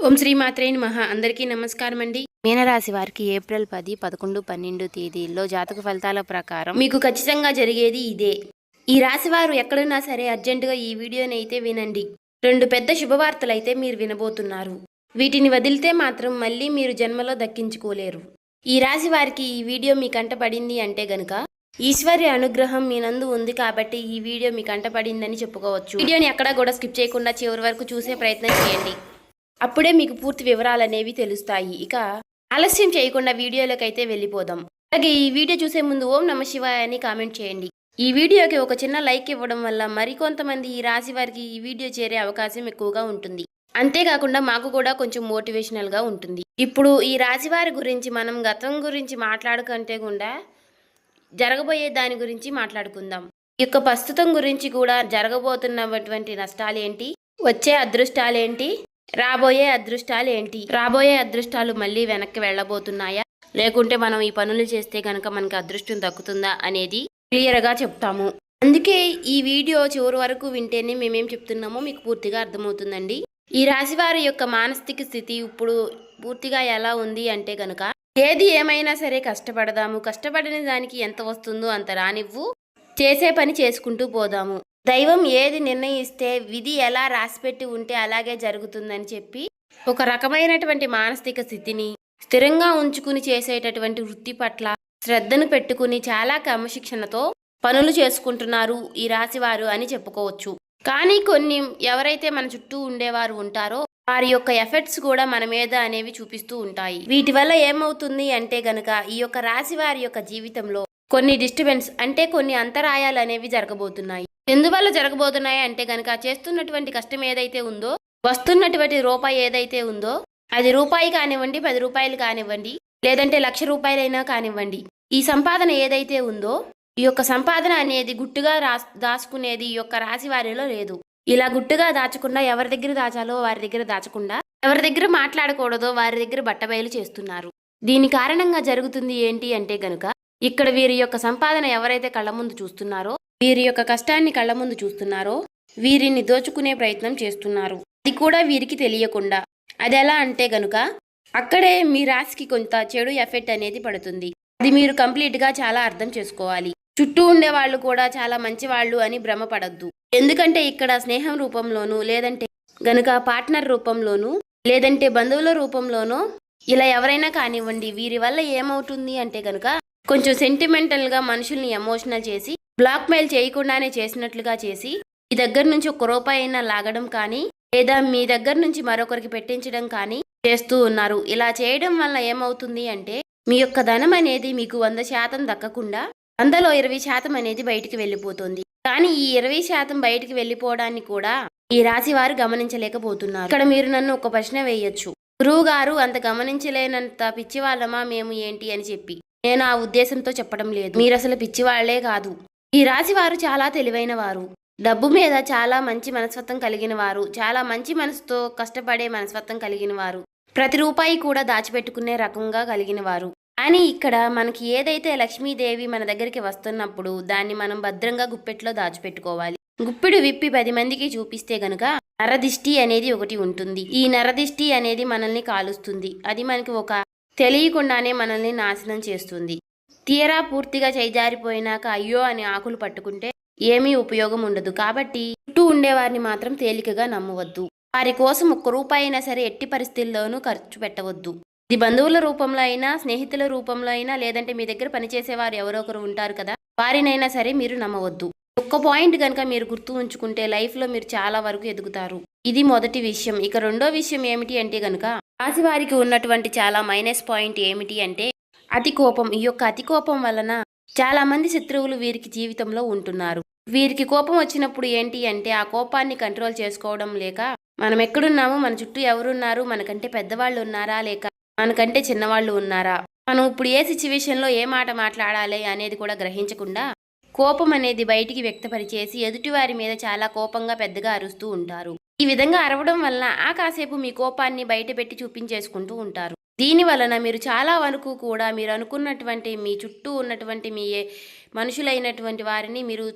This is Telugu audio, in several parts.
ఓం శ్రీ మాత్రే నమః. అందరికీ నమస్కారం అండి. మీనరాశి వారికి ఏప్రిల్ 10, 11, 12 తేదీల్లో జాతక ఫలితాల ప్రకారం మీకు ఖచ్చితంగా జరిగేది ఇదే. ఈ రాశి వారు ఎక్కడున్నా సరే అర్జెంటుగా ఈ వీడియోని అయితే వినండి. 2 పెద్ద శుభవార్తలు అయితే మీరు వినబోతున్నారు. వీటిని వదిలితే మాత్రం మళ్ళీ మీరు జన్మలో దక్కించుకోలేరు. ఈ రాశి వారికి ఈ వీడియో మీ కంట పడింది అంటే గనుక ఈశ్వర్య అనుగ్రహం మీ నందు ఉంది కాబట్టి ఈ వీడియో మీ కంట పడిందని చెప్పుకోవచ్చు. వీడియోని ఎక్కడా కూడా స్కిప్ చేయకుండా చివరి వరకు చూసే ప్రయత్నం చేయండి. అప్పుడే మీకు పూర్తి వివరాలు అనేవి తెలుస్తాయి. ఇక ఆలస్యం చేయకుండా వీడియోలోకి అయితే వెళ్ళిపోదాం. అలాగే ఈ వీడియో చూసే ముందు ఓం నమ శివాయ అని కామెంట్ చేయండి. ఈ వీడియోకి ఒక చిన్న లైక్ ఇవ్వడం వల్ల మరికొంతమంది ఈ రాశి వారికి ఈ వీడియో చేరే అవకాశం ఎక్కువగా ఉంటుంది. అంతేకాకుండా మాకు కూడా కొంచెం మోటివేషనల్గా ఉంటుంది. ఇప్పుడు ఈ రాశి వారి గురించి మనం గతం గురించి మాట్లాడుకుంటే కూడా జరగబోయే దాని గురించి మాట్లాడుకుందాం. ఈ యొక్క ప్రస్తుతం గురించి కూడా జరగబోతున్నటువంటి నష్టాలేంటి, వచ్చే అదృష్టాలేంటి, రాబోయే అదృష్టాలు మళ్ళీ వెనక్కి వెళ్ళబోతున్నాయా, లేకుంటే మనం ఈ పనులు చేస్తే కనుక మనకి అదృష్టం దక్కుతుందా అనేది క్లియర్గా చెప్తాము. అందుకే ఈ వీడియో చివరి వరకు వింటేనే మేమేం చెప్తున్నామో మీకు పూర్తిగా అర్థమవుతుందండి. ఈ రాశి వారి యొక్క మానసిక స్థితి ఇప్పుడు పూర్తిగా ఎలా ఉంది అంటే కనుక ఏది ఏమైనా సరే కష్టపడదాము, కష్టపడిన దానికి ఎంత వస్తుందో అంత రానివ్వు, చేసే పని చేసుకుంటూ పోదాము, దైవం ఏది నిర్ణయిస్తే విధి ఎలా రాసిపెట్టి ఉంటే అలాగే జరుగుతుందని చెప్పి ఒక రకమైనటువంటి మానసిక స్థితిని స్థిరంగా ఉంచుకుని చేసేటటువంటి వృత్తి పట్ల శ్రద్ధను పెట్టుకుని చాలా క్రమశిక్షణతో పనులు చేసుకుంటున్నారు ఈ రాశివారు అని చెప్పుకోవచ్చు. కానీ కొన్ని ఎవరైతే మన చుట్టూ ఉండేవారు ఉంటారో వారి యొక్క ఎఫెక్ట్స్ కూడా మన మీద అనేవి చూపిస్తూ ఉంటాయి. వీటి వల్ల ఏమవుతుంది అంటే గనక ఈ యొక్క రాశి వారి యొక్క జీవితంలో కొన్ని డిస్టర్బెన్స్ అంటే కొన్ని అంతరాయాలు అనేవి జరగబోతున్నాయి. ఎందువల్ల జరగబోతున్నాయి అంటే గనక చేస్తున్నటువంటి కష్టం ఏదైతే ఉందో, వస్తున్నటువంటి రూపాయి ఏదైతే ఉందో, అది రూపాయి కానివ్వండి, 10 రూపాయలు కానివ్వండి, లేదంటే 1,00,000 రూపాయలైనా కానివ్వండి, ఈ సంపాదన ఏదైతే ఉందో ఈ యొక్క సంపాదన అనేది గుట్టుగా దాచుకునేది ఈ యొక్క రాశి వారిలో లేదు. ఇలా గుట్టుగా దాచకుండా ఎవరి దగ్గర దాచాలో వారి దగ్గర దాచకుండా, ఎవరి దగ్గర మాట్లాడకూడదో వారి దగ్గర బట్టబయలు చేస్తున్నారు. దీని కారణంగా జరుగుతుంది ఏంటి అంటే గనుక ఇక్కడ వీరి యొక్క సంపాదన ఎవరైతే కళ్ళ ముందు చూస్తున్నారో, వీరి యొక్క కష్టాన్ని కళ్ళ ముందు చూస్తున్నారో వీరిని దోచుకునే ప్రయత్నం చేస్తున్నారు. అది కూడా వీరికి తెలియకుండా. అది ఎలా అంటే గనుక అక్కడే మీ రాశికి కొంత చెడు ఎఫెక్ట్ అనేది పడుతుంది. అది మీరు కంప్లీట్గా చాలా అర్థం చేసుకోవాలి. చుట్టూ ఉండే వాళ్ళు కూడా చాలా మంచి వాళ్ళు అని భ్రమపడద్దు. ఎందుకంటే ఇక్కడ స్నేహం రూపంలోనూ, లేదంటే గనుక పార్ట్నర్ రూపంలోనూ, లేదంటే బంధువుల రూపంలోనూ ఇలా ఎవరైనా కానివ్వండి, వీరి వల్ల ఏమవుతుంది అంటే గనుక కొంచెం సెంటిమెంటల్గా మనుషుల్ని ఎమోషనల్ చేసి బ్లాక్మెయిల్ చేయకుండానే చేసినట్లుగా చేసి మీ దగ్గర నుంచి 1 రూపాయి అయినా లాగడం కానీ, లేదా మీ దగ్గర నుంచి మరొకరికి పెట్టించడం కానీ చేస్తూ ఉన్నారు. ఇలా చేయడం వల్ల ఏమవుతుంది అంటే మీ యొక్క ధనం అనేది మీకు 100% దక్కకుండా 100లో 20% అనేది బయటికి వెళ్ళిపోతుంది. కానీ ఈ 20% బయటికి వెళ్ళిపోవడాన్ని కూడా ఈ రాశి వారు గమనించలేకపోతున్నారు. ఇక్కడ మీరు నన్ను ఒక ప్రశ్న వేయొచ్చు, గురువు గారు అంత గమనించలేనంత పిచ్చివాళ్ళమా మేము ఏంటి అని చెప్పి. నేను ఆ ఉద్దేశంతో చెప్పడం లేదు. మీరు అసలు పిచ్చివాళ్లే కాదు. ఈ రాశి వారు చాలా తెలివైన వారు, డబ్బు మీద చాలా మంచి మనస్తత్వం కలిగిన వారు, చాలా మంచి మనసుతో కష్టపడే మనస్తత్వం కలిగిన వారు, ప్రతి రూపాయి కూడా దాచిపెట్టుకునే రకంగా కలిగిన వారు. కానీ ఇక్కడ మనకి ఏదైతే లక్ష్మీదేవి మన దగ్గరికి వస్తున్నప్పుడు దాన్ని మనం భద్రంగా గుప్పెట్లో దాచిపెట్టుకోవాలి. గుప్పెడు విప్పి 10 మందికి చూపిస్తే గనుక నరదిష్టి అనేది ఒకటి ఉంటుంది. ఈ నరదిష్టి అనేది మనల్ని కాలుస్తుంది. అది మనకి ఒక తెలియకుండానే మనల్ని నాశనం చేస్తుంది. తీరా పూర్తిగా చేజారిపోయినాక అయ్యో అని ఆకులు పట్టుకుంటే ఏమీ ఉపయోగం ఉండదు. కాబట్టి చుట్టూ ఉండేవారిని మాత్రం తేలికగా నమ్మవద్దు. వారి కోసం 1 రూపాయి అయినా సరే ఎట్టి పరిస్థితుల్లోనూ ఖర్చు పెట్టవద్దు. ఇది బంధువుల రూపంలో అయినా, స్నేహితుల రూపంలో అయినా, లేదంటే మీ దగ్గర పనిచేసేవారు ఎవరో ఒకరు ఉంటారు కదా, వారినైనా సరే మీరు నమ్మవద్దు. ఒక్క పాయింట్ కనుక మీరు గుర్తు ఉంచుకుంటే లైఫ్లో మీరు చాలా వరకు ఎదుగుతారు. ఇది మొదటి విషయం. ఇక రెండో విషయం ఏమిటి అంటే గనుక రాశి వారికి ఉన్నటువంటి చాలా మైనస్ పాయింట్ ఏమిటి అంటే అతి కోపం. ఈ యొక్క అతి కోపం వలన చాలా మంది శత్రువులు వీరికి జీవితంలో ఉంటున్నారు. వీరికి కోపం వచ్చినప్పుడు ఏంటి అంటే ఆ కోపాన్ని కంట్రోల్ చేసుకోవడం లేక మనం ఎక్కడున్నాము, మన చుట్టూ ఎవరున్నారు, మనకంటే పెద్దవాళ్ళు ఉన్నారా లేక మనకంటే చిన్నవాళ్ళు ఉన్నారా, మనం ఇప్పుడు ఏ సిచ్యువేషన్లో ఏ మాట మాట్లాడాలి అనేది కూడా గ్రహించకుండా కోపం అనేది బయటికి వ్యక్తపరిచేసి ఎదుటివారి మీద చాలా కోపంగా పెద్దగా అరుస్తూ ఉంటారు. ఈ విధంగా అరవడం వలన ఆ కాసేపు మీ కోపాన్ని బయట పెట్టి చూపించేసుకుంటూ ఉంటారు. దీని వలన మీరు చాలా వరకు కూడా మీరు అనుకున్నటువంటి మీ చుట్టూ ఉన్నటువంటి మీ మనుషులైనటువంటి వారిని మీరు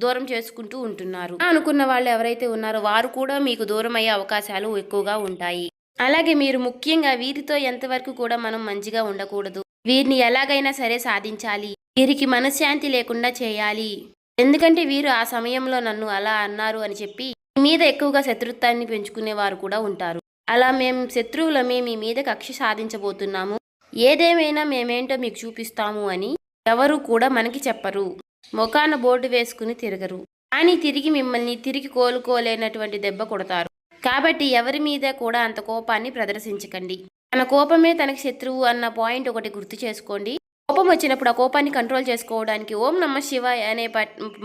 దూరం చేసుకుంటూ ఉంటున్నారు. అనుకున్న వాళ్ళు ఎవరైతే ఉన్నారో వారు కూడా మీకు దూరం అయ్యే అవకాశాలు ఎక్కువగా ఉంటాయి. అలాగే మీరు ముఖ్యంగా వీరితో ఎంతవరకు కూడా మనం మంచిగా ఉండకూడదు. వీరిని ఎలాగైనా సరే సాధించాలి, వీరికి మనశ్శాంతి లేకుండా చేయాలి. ఎందుకంటే వీరు ఆ సమయంలో నన్ను అలా అన్నారు అని చెప్పి మీ మీద ఎక్కువగా శత్రుత్వాన్ని పెంచుకునేవారు కూడా ఉంటారు. అలా మేము శత్రువులమే మీ మీద కక్ష సాధించబోతున్నాము, ఏదేమైనా మేమేంటో మీకు చూపిస్తాము అని ఎవరు కూడా మనకి చెప్పరు. మొఖాన బోర్డు వేసుకుని తిరగరు, కానీ తిరిగి మిమ్మల్ని తిరిగి కోలుకోలేనటువంటి దెబ్బ కొడతారు. కాబట్టి ఎవరి మీద కూడా అంత కోపాన్ని ప్రదర్శించకండి. తన కోపమే తనకి శత్రువు అన్న పాయింట్ ఒకటి గుర్తు చేసుకోండి. కోపం వచ్చినప్పుడు ఆ కోపాన్ని కంట్రోల్ చేసుకోవడానికి ఓం నమః శివాయ అనే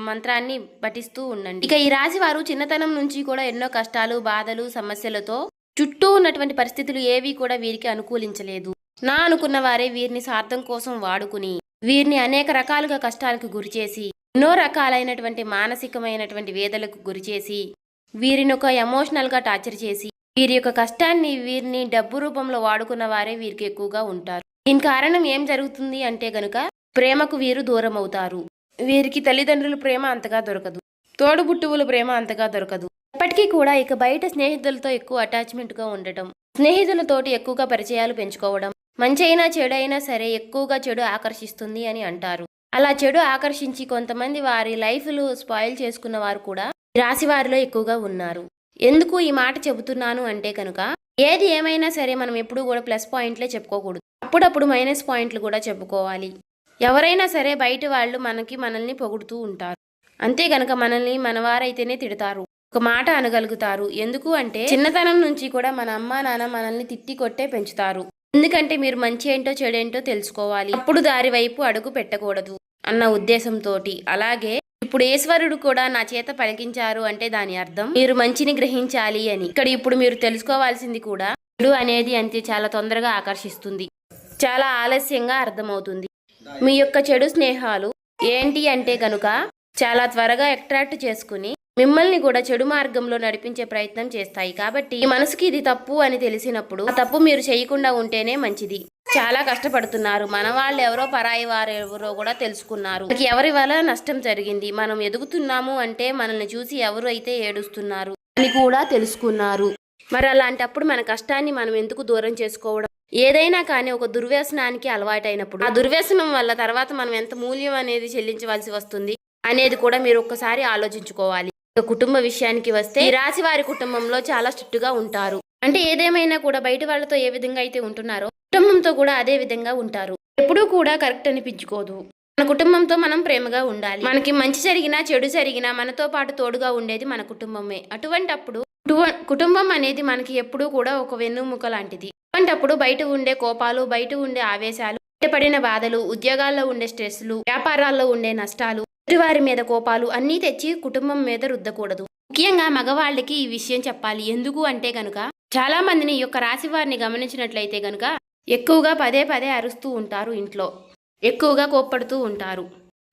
మంత్రాన్ని పఠిస్తూ ఉండండి. ఇక ఈ రాశి వారు చిన్నతనం నుంచి కూడా ఎన్నో కష్టాలు, బాధలు, సమస్యలతో చుట్టూ ఉన్నటువంటి పరిస్థితులు ఏవి కూడా వీరికి అనుకూలించలేదు. నా అనుకున్న వారే వీరిని స్వార్థం కోసం వాడుకుని వీరిని అనేక రకాలుగా కష్టాలకు గురిచేసి, ఎన్నో రకాలైనటువంటి మానసికమైనటువంటి వేదలకు గురిచేసి, వీరిని ఒక ఎమోషనల్గా టార్చర్ చేసి, వీరి యొక్క కష్టాన్ని వీరిని డబ్బు రూపంలో వాడుకున్న వారే వీరికి ఎక్కువగా ఉంటారు. దీని కారణం ఏం జరుగుతుంది అంటే గనుక ప్రేమకు వీరు దూరం అవుతారు. వీరికి తల్లిదండ్రుల ప్రేమ అంతగా దొరకదు, తోడుబుట్టువుల ప్రేమ అంతగా దొరకదు. ఇప్పటికీ కూడా ఇక బయట స్నేహితులతో ఎక్కువ అటాచ్మెంట్గా ఉండటం, స్నేహితులతోటి ఎక్కువగా పరిచయాలు పెంచుకోవడం, మంచి అయినా చెడు అయినా సరే ఎక్కువగా చెడు ఆకర్షిస్తుంది అని అంటారు. అలా చెడు ఆకర్షించి కొంతమంది వారి లైఫ్లు స్పాయిల్ చేసుకున్న వారు కూడా రాశి వారిలో ఎక్కువగా ఉన్నారు. ఎందుకు ఈ మాట చెబుతున్నాను అంటే కనుక ఏది ఏమైనా సరే మనం ఎప్పుడూ కూడా ప్లస్ పాయింట్లే చెప్పుకోకూడదు, అప్పుడప్పుడు మైనస్ పాయింట్లు కూడా చెప్పుకోవాలి. ఎవరైనా సరే బయట వాళ్ళు మనల్ని పొగుడుతూ ఉంటారు, అంతే గనక మనల్ని మనవారైతేనే తిడతారు, ఒక మాట అనగలుగుతారు. ఎందుకు అంటే చిన్నతనం నుంచి కూడా మన అమ్మా నాన్న మనల్ని తిట్టి కొట్టే పెంచుతారు. ఎందుకంటే మీరు మంచి ఏంటో చెడేంటో తెలుసుకోవాలి, అప్పుడు దారి వైపు అడుగు పెట్టకూడదు అన్న ఉద్దేశంతో. అలాగే ఇప్పుడు ఈశ్వరుడు కూడా నా చేత పలికించారు అంటే దాని అర్థం మీరు మంచిని గ్రహించాలి అని. ఇక్కడ ఇప్పుడు మీరు తెలుసుకోవాల్సింది కూడా చెడు అనేది అంతే చాలా తొందరగా ఆకర్షిస్తుంది, చాలా ఆలస్యంగా అర్థమవుతుంది. మీ యొక్క చెడు స్నేహాలు ఏంటి అంటే కనుక చాలా త్వరగా అట్రాక్ట్ చేసుకుని మిమ్మల్ని కూడా చెడు మార్గంలో నడిపించే ప్రయత్నం చేస్తాయి. కాబట్టి ఈ మనసుకి ఇది తప్పు అని తెలిసినప్పుడు ఆ తప్పు మీరు చేయకుండా ఉంటేనే మంచిది. చాలా కష్టపడుతున్నారు, మన వాళ్ళు ఎవరో పరాయి వారు ఎవరో కూడా తెలుసుకున్నారు, ఎవరి వల్ల నష్టం జరిగింది, మనం ఎదుగుతున్నాము అంటే మనల్ని చూసి ఎవరు అయితే ఏడుస్తున్నారు అని కూడా తెలుసుకున్నారు. మరి అలాంటప్పుడు మన కష్టాన్ని మనం ఎందుకు దూరం చేసుకోవడం? ఏదైనా కానీ ఒక దుర్వ్యసనానికి అలవాటైనప్పుడు ఆ దుర్వ్యసనం వల్ల తర్వాత మనం ఎంత మూల్యం అనేది చెల్లించవలసి వస్తుంది అనేది కూడా మీరు ఒక్కసారి ఆలోచించుకోవాలి. కుటుంబ విషయానికి వస్తే ఈ రాశి వారి కుటుంబంలో చాలా స్ట్రిక్ట్ గా ఉంటారు. అంటే ఏదేమైనా కూడా బయట వాళ్ళతో ఏ విధంగా అయితే ఉంటున్నారో కుటుంబంతో కూడా అదే విధంగా ఉంటారు. ఎప్పుడూ కూడా కరెక్ట్ అనిపించుకోదు. మన కుటుంబంతో మనం ప్రేమగా ఉండాలి. మనకి మంచి జరిగినా చెడు జరిగినా మనతో పాటు తోడుగా ఉండేది మన కుటుంబమే. అటువంటప్పుడు కుటుంబం అనేది మనకి ఎప్పుడూ కూడా ఒక వెన్నుముక లాంటిది. అటువంటప్పుడు బయట ఉండే కోపాలు, బయట ఉండే ఆవేశాలు, బయటపడిన బాధలు, ఉద్యోగాల్లో ఉండే స్ట్రెస్లు, వ్యాపారాల్లో ఉండే నష్టాలు, వారి మీద కోపాలు అన్నీ తెచ్చి కుటుంబం మీద రుద్దకూడదు. ముఖ్యంగా మగవాళ్ళకి ఈ విషయం చెప్పాలి. ఎందుకు అంటే గనుక చాలా మందిని ఈ యొక్క రాశి వారిని గమనించినట్లయితే గనుక ఎక్కువగా పదే పదే అరుస్తూ ఉంటారు, ఇంట్లో ఎక్కువగా కోప్పడుతూ ఉంటారు,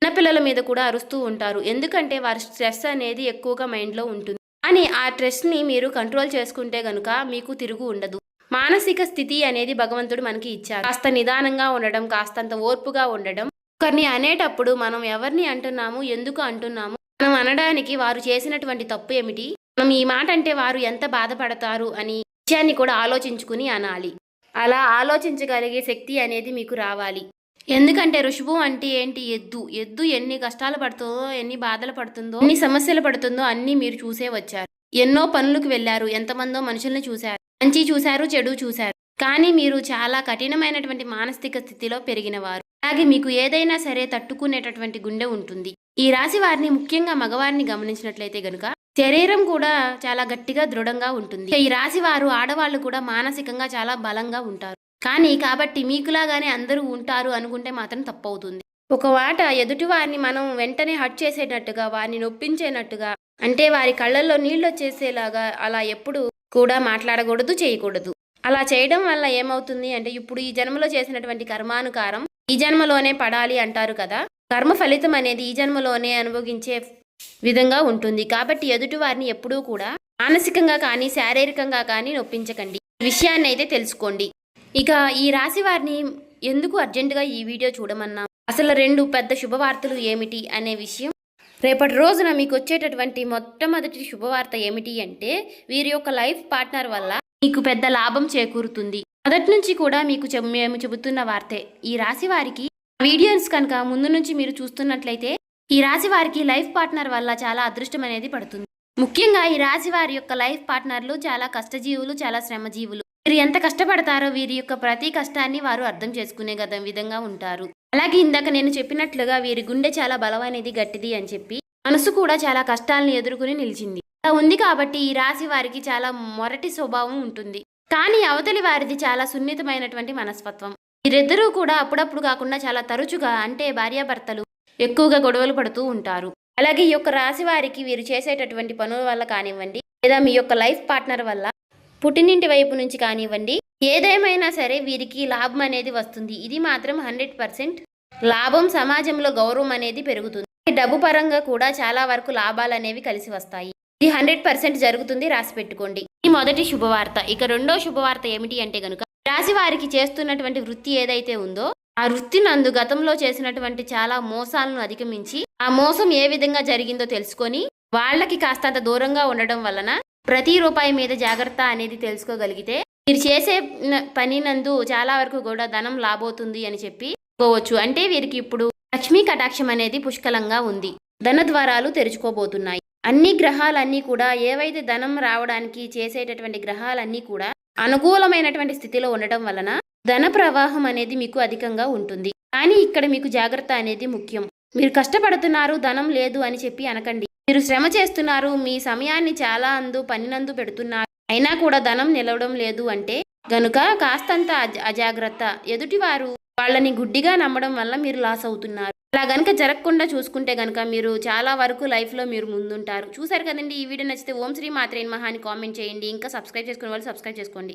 చిన్నపిల్లల మీద కూడా అరుస్తూ ఉంటారు. ఎందుకంటే వారి స్ట్రెస్ అనేది ఎక్కువగా మైండ్లో ఉంటుంది. కానీ ఆ స్ట్రెస్ని మీరు కంట్రోల్ చేసుకుంటే గనుక మీకు తిరుగు ఉండదు. మానసిక స్థితి అనేది భగవంతుడు మనకి ఇచ్చారు. కాస్త నిదానంగా ఉండడం, కాస్తంత ఓర్పుగా ఉండడం. ఒకరిని అనేటప్పుడు మనం ఎవరిని అంటున్నాము, ఎందుకు అంటున్నాము, మనం అనడానికి వారు చేసినటువంటి తప్పు ఏమిటి, మనం ఈ మాట అంటే వారు ఎంత బాధపడతారు అని విషయాన్ని కూడా ఆలోచించుకుని అనాలి. అలా ఆలోచించగలిగే శక్తి అనేది మీకు రావాలి. ఎందుకంటే ఋషభం అంటే ఏంటి? ఎద్దు ఎన్ని కష్టాలు పడుతుందో, ఎన్ని బాధలు పడుతుందో, ఎన్ని సమస్యలు పడుతుందో అన్నీ మీరు చూసే వచ్చారు. ఎన్నో పనులకు వెళ్ళారు, ఎంతమందో మనుషుల్ని చూశారు, మంచి చూశారు, చెడు చూశారు. కానీ మీరు చాలా కఠినమైనటువంటి మానసిక స్థితిలో పెరిగినవారు. అలాగే మీకు ఏదైనా సరే తట్టుకునేటటువంటి గుండె ఉంటుంది. ఈ రాశి వారిని ముఖ్యంగా మగవారిని గమనించినట్లయితే గనుక శరీరం కూడా చాలా గట్టిగా దృఢంగా ఉంటుంది. ఈ రాశి వారు ఆడవాళ్ళు కూడా మానసికంగా చాలా బలంగా ఉంటారు. కానీ కాబట్టి మీకులాగానే అందరూ ఉంటారు అనుకుంటే మాత్రం తప్పవుతుంది. ఒక మాట ఎదుటి వారిని మనం వెంటనే హర్ట్ చేసేటట్టుగా, వారిని నొప్పించేటట్టుగా, అంటే వారి కళ్ళల్లో నీళ్ళు వచ్చేసేలాగా అలా ఎప్పుడు కూడా మాట్లాడకూడదు, చేయకూడదు. అలా చేయడం వల్ల ఏమవుతుంది అంటే ఇప్పుడు ఈ జన్మలో చేసినటువంటి కర్మానుకారం ఈ జన్మలోనే పడాలి అంటారు కదా. కర్మ ఫలితం అనేది ఈ జన్మలోనే అనుభవించే విధంగా ఉంటుంది. కాబట్టి ఎదుటి వారిని ఎప్పుడూ కూడా మానసికంగా కానీ శారీరకంగా కానీ నొప్పించకండి. ఈ విషయాన్ని అయితే తెలుసుకోండి. ఇక ఈ రాశి వారిని ఎందుకు అర్జెంటుగా ఈ వీడియో చూడమన్నా, అసలు 2 పెద్ద శుభవార్తలు ఏమిటి అనే విషయం, రేపటి రోజున మీకు వచ్చేటటువంటి మొట్టమొదటి శుభవార్త ఏమిటి అంటే వీరి యొక్క లైఫ్ పార్ట్నర్ వల్ల మీకు పెద్ద లాభం చేకూరుతుంది. మొదటి నుంచి కూడా మీకు మేము చెబుతున్న వార్తే. ఈ రాశి వారికి వీడియోస్ కనుక ముందు నుంచి మీరు చూస్తున్నట్లయితే ఈ రాశి వారికి లైఫ్ పార్ట్నర్ వల్ల చాలా అదృష్టం అనేది పడుతుంది. ముఖ్యంగా ఈ రాశి వారి యొక్క లైఫ్ పార్ట్నర్లు చాలా కష్టజీవులు, చాలా శ్రమజీవులు. వీరు ఎంత కష్టపడతారో వీరి యొక్క ప్రతి కష్టాన్ని వారు అర్థం చేసుకునే విధంగా ఉంటారు. అలాగే ఇందాక నేను చెప్పినట్లుగా వీరి గుండె చాలా బలమైనది, గట్టిది అని చెప్పి మనసు కూడా చాలా కష్టాలను ఎదుర్కొని నిలిచింది. అలా ఉంది కాబట్టి ఈ రాశి వారికి చాలా మొరటి స్వభావం ఉంటుంది. కానీ అవతలి వారిది చాలా సున్నితమైనటువంటి మనస్తత్వం. వీరిద్దరూ కూడా అప్పుడప్పుడు కాకుండా చాలా తరచుగా, అంటే భార్యాభర్తలు ఎక్కువగా గొడవలు పడుతూ ఉంటారు. అలాగే ఈ యొక్క రాశి వారికి వీరు చేసేటటువంటి పనుల వల్ల కానివ్వండి, లేదా మీ యొక్క లైఫ్ పార్ట్నర్ వల్ల పుట్టినింటి వైపు నుంచి కానివ్వండి, ఏదేమైనా సరే వీరికి లాభం అనేది వస్తుంది. ఇది మాత్రం 100% లాభం. సమాజంలో గౌరవం అనేది పెరుగుతుంది. డబ్బు పరంగా కూడా చాలా వరకు లాభాలు అనేవి కలిసి వస్తాయి. ఇది 100% జరుగుతుంది, రాసి పెట్టుకోండి. ఈ మొదటి శుభవార్త. ఇక రెండో శుభవార్త ఏమిటి అంటే గనుక, రాశి వారికి చేస్తున్నటువంటి వృత్తి ఏదైతే ఉందో ఆ వృత్తి నందు గతంలో చేసినటువంటి చాలా మోసాలను అధిగమించి ఆ మోసం ఏ విధంగా జరిగిందో తెలుసుకొని వాళ్ళకి కాస్తంత దూరంగా ఉండడం వలన ప్రతి రూపాయి మీద జాగ్రత్త అనేది తెలుసుకోగలిగితే మీరు చేసే పని నందు చాలా వరకు కూడా ధనం లాభవుతుంది అని చెప్పుకోవచ్చు. అంటే వీరికి ఇప్పుడు లక్ష్మీ కటాక్షం అనేది పుష్కలంగా ఉంది. ధన ద్వారాలు తెరుచుకోబోతున్నాయి. అన్ని గ్రహాలన్నీ కూడా ఏవైతే ధనం రావడానికి చేసేటటువంటి గ్రహాలన్నీ కూడా అనుకూలమైనటువంటి స్థితిలో ఉండటం వలన ధన ప్రవాహం అనేది మీకు అధికంగా ఉంటుంది. కానీ ఇక్కడ మీకు జాగ్రత్త అనేది ముఖ్యం. మీరు కష్టపడుతున్నారు, ధనం లేదు అని చెప్పి అనకండి. మీరు శ్రమ చేస్తున్నారు, మీ సమయాన్ని చాలా పనినందు పెడుతున్నారు, అయినా కూడా ధనం నిలవడం లేదు అంటే గనుక కాస్తంత అజాగ్రత్త. ఎదుటివారు వాళ్ళని గుడ్డిగా నమ్మడం వల్ల మీరు లాస్ అవుతున్నారు. అలా గనుక జరగకుండా చూసుకుంటే గనుక మీరు చాలా వరకు లైఫ్లో మీరు ముందుంటారు. చూసారు కదండి. ఈ వీడియో నచ్చితే ఓం శ్రీ మాత్రే నమః అని కామెంట్ చేయండి. ఇంకా సబ్స్క్రైబ్ చేసుకునే వాళ్ళు సబ్స్క్రైబ్ చేసుకోండి.